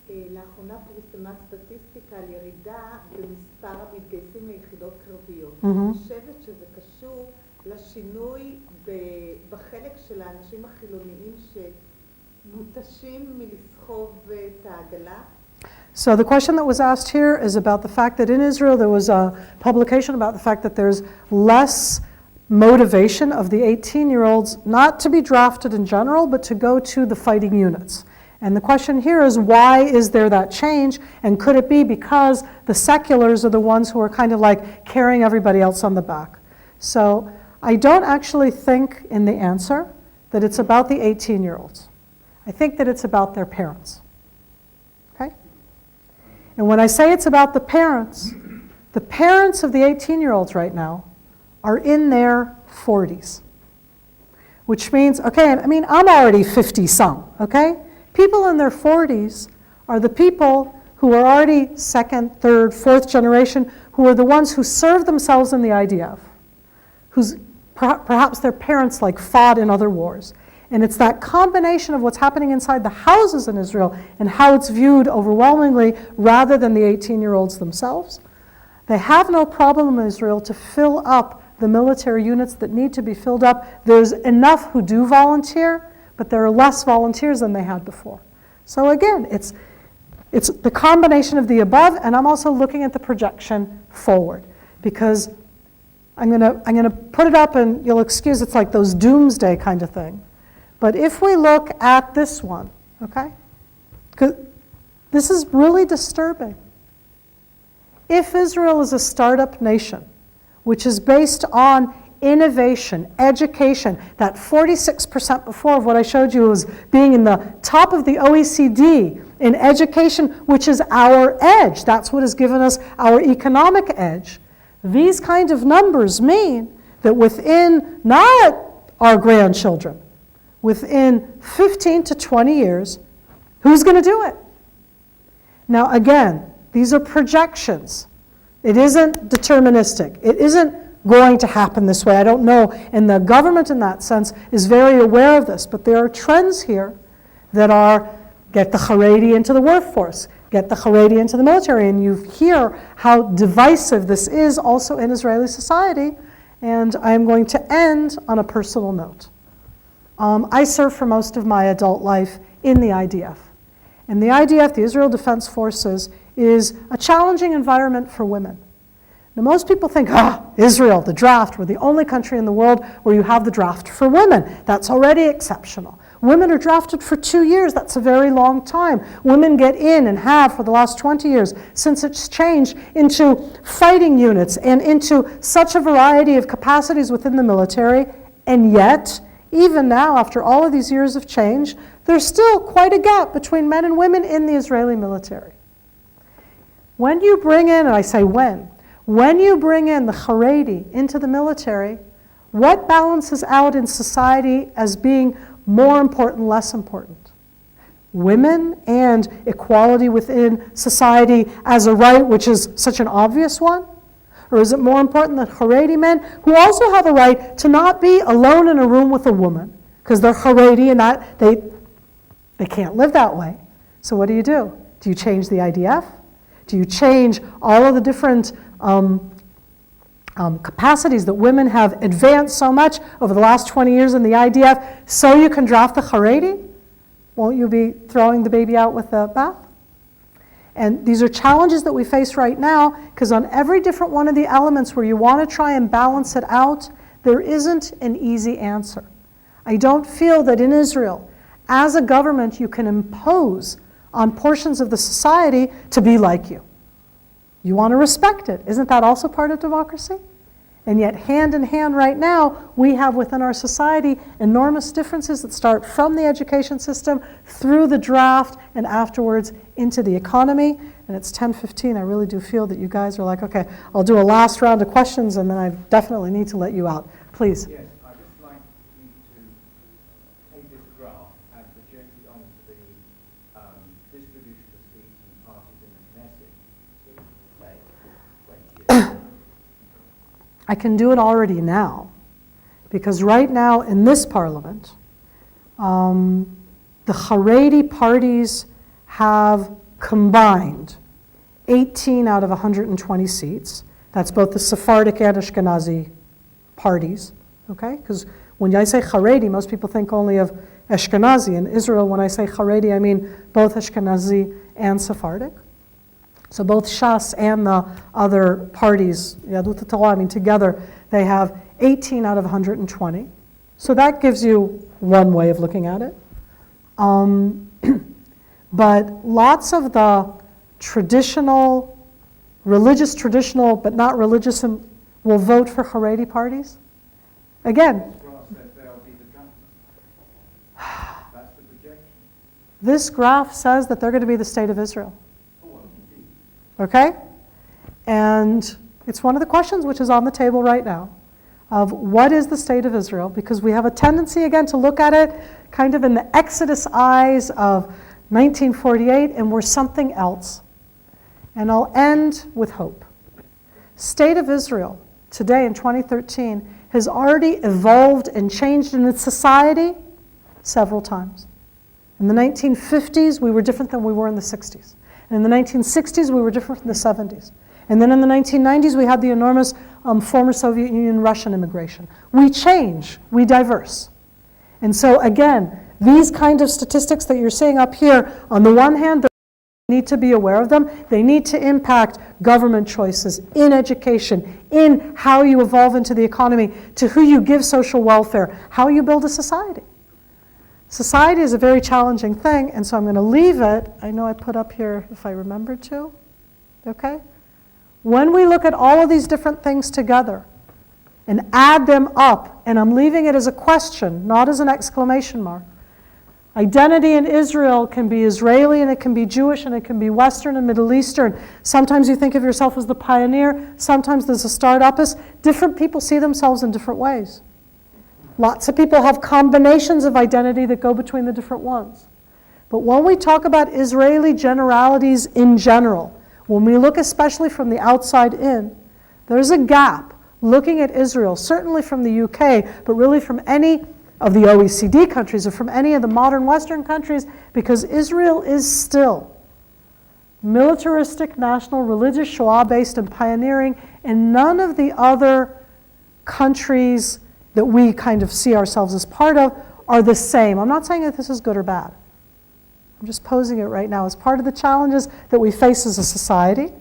לאחרונה פורסמה סטטיסטיקה על ירידה במספר המתגייסים ליחידות קרביות. Mhm. אני חושבת שזה קשור לשינוי בחלק של האנשים החילוניים שמותשים מלסחוב את העגלה. So the question that was asked here is about the fact that in Israel there was a publication about the fact that there's less motivation of the 18-year-olds not to be drafted in general, but to go to the fighting units. And the question here is, why is there that change? And could it be because the seculars are the ones who are kind of like carrying everybody else on the back? So I don't actually think in the answer that it's about the 18-year-olds. I think that it's about their parents. Okay? And when I say it's about the parents of the 18-year-olds right now are in their 40s. Which means, okay, I mean, I'm already 50-some, okay? People in their 40s are the people who are already second, third, fourth generation, who are the ones who serve themselves in the IDF, whose perhaps their parents like fought in other wars. And it's that combination of what's happening inside the houses in Israel and how it's viewed overwhelmingly rather than the 18-year-olds themselves. They have no problem in Israel to fill up the military units that need to be filled up. There's enough who do volunteer, but there are less volunteers than they had before. So again, it's the combination of the above, and I'm also looking at the projection forward, because I'm gonna put it up, and you'll excuse, it's like those doomsday kind of thing. But if we look at this one, okay? 'Cause this is really disturbing. If Israel is a startup nation, which is based on innovation, education, that 46% before of what I showed you was being in the top of the OECD in education, which is our edge. That's what has given us our economic edge. These kind of numbers mean that within, not our grandchildren, within 15 to 20 years, who's going to do it? Now again, these are projections. It isn't deterministic. It isn't going to happen this way. I don't know. And the government in that sense is very aware of this. But there are trends here that are get the Haredi into the workforce, get the Haredi into the military. And you hear how divisive this is also in Israeli society. And I am going to end on a personal note. I served for most of my adult life in the IDF. And the IDF, the Israel Defense Forces, is a challenging environment for women. Now most people think, Israel, the draft, we're the only country in the world where you have the draft for women. That's already exceptional. Women are drafted for 2 years. That's a very long time. Women get in and have for the last 20 years since it's changed into fighting units and into such a variety of capacities within the military. And yet, even now, after all of these years of change, there's still quite a gap between men and women in the Israeli military. When you bring in, and I say when you bring in the Haredi into the military, what balances out in society as being more important, less important? Women and equality within society as a right, which is such an obvious one? Or is it more important that Haredi men, who also have a right to not be alone in a room with a woman, because they're Haredi and that they can't live that way. So what do? Do you change the IDF? Do you change all of the different capacities that women have advanced so much over the last 20 years in the IDF so you can draft the Haredi? Won't you be throwing the baby out with the bath? And these are challenges that we face right now, because on every different one of the elements where you want to try and balance it out, there isn't an easy answer. I don't feel that in Israel, as a government, you can impose on portions of the society to be like you. You want to respect it. Isn't that also part of democracy? And yet, hand in hand right now, we have within our society enormous differences that start from the education system, through the draft, and afterwards into the economy. And it's 10:15. I really do feel that you guys are like, okay, I'll do a last round of questions, and then I definitely need to let you out. Please. Yes, I'd just like you to take this graph and project it onto the distribution of seats and parties in the Knesset in, say, 20 years? I can do it already now, because right now in this parliament, the Haredi parties have combined 18 out of 120 seats. That's both the Sephardic and Ashkenazi parties, okay? Because when I say Haredi, most people think only of Ashkenazi. In Israel, when I say Haredi, I mean both Ashkenazi and Sephardic. So both Shas and the other parties, Yadut Torah, I mean together, they have 18 out of 120. So that gives you one way of looking at it. But lots of the traditional, religious, traditional, but not religious, will vote for Haredi parties. Again, This graph says they'll be the government. That's the projection. this graph says that they're going to be the state of Israel. Oh, well, indeed. Okay? And it's one of the questions which is on the table right now of what is the state of Israel, because we have a tendency again to look at it kind of in the Exodus eyes of 1948, and we're something else. And I'll end with hope. State of Israel today in 2013 has already evolved and changed in its society several times. In the 1950s, we were different than we were in the 60s. And in the 1960s, we were different from the 70s. And then in the 1990s, we had the enormous former Soviet Union Russian immigration. We change, we diverse. And so again, these kind of statistics that you're seeing up here, on the one hand, we need to be aware of them. They need to impact government choices in education, in how you evolve into the economy, to who you give social welfare, how you build a society. Society is a very challenging thing, and so I'm going to leave it. I know I put up here if I remembered to. Okay? When we look at all of these different things together and add them up, and I'm leaving it as a question, not as an exclamation mark. Identity in Israel can be Israeli, and it can be Jewish, and it can be Western and Middle Eastern. Sometimes you think of yourself as the pioneer, sometimes there's a startupist. Different people see themselves in different ways. Lots of people have combinations of identity that go between the different ones. But when we talk about Israeli generalities in general, when we look especially from the outside in, there's a gap looking at Israel, certainly from the UK, but really from any of the OECD countries or from any of the modern Western countries, because Israel is still militaristic, national, religious, Shoah-based, and pioneering, and none of the other countries that we kind of see ourselves as part of are the same. I'm not saying that this is good or bad. I'm just posing it right now as part of the challenges that we face as a society,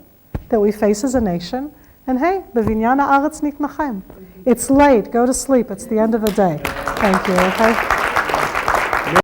that we face as a nation. And hey, b'vinyan ha'aretz nitnachem. It's late. Go to sleep. It's the end of the day. Thank you. Okay.